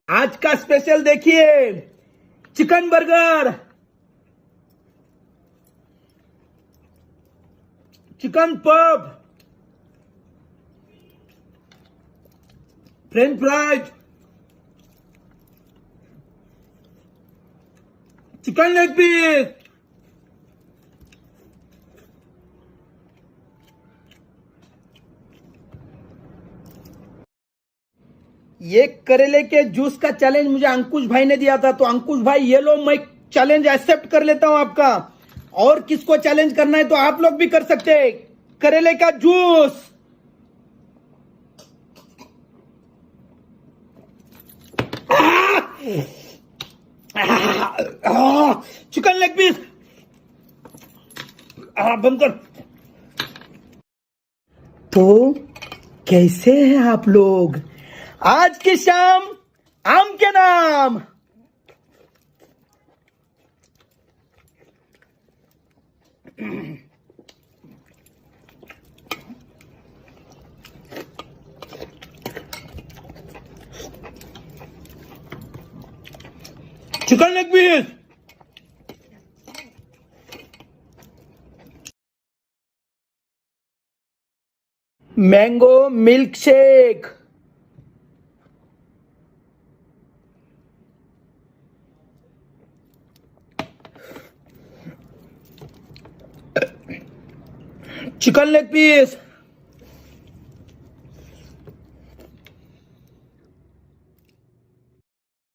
आज का स्पेशल देखिए, chicken burger, chicken puff, French fries, chicken leg piece, ये करेले के जूस का चैलेंज मुझे अंकुश भाई ने दिया था, तो अंकुश भाई ये लो, मैं चैलेंज एक्सेप्ट कर लेता हूं आपका। और किसको चैलेंज करना है तो आप लोग भी कर सकते हैं। करेले का जूस, चिकन लेग पीस, बंद कर। तो कैसे हैं आप लोग? आज की शाम आम के नाम। Chicken leg piece, mango milk shake, chicken leg piece,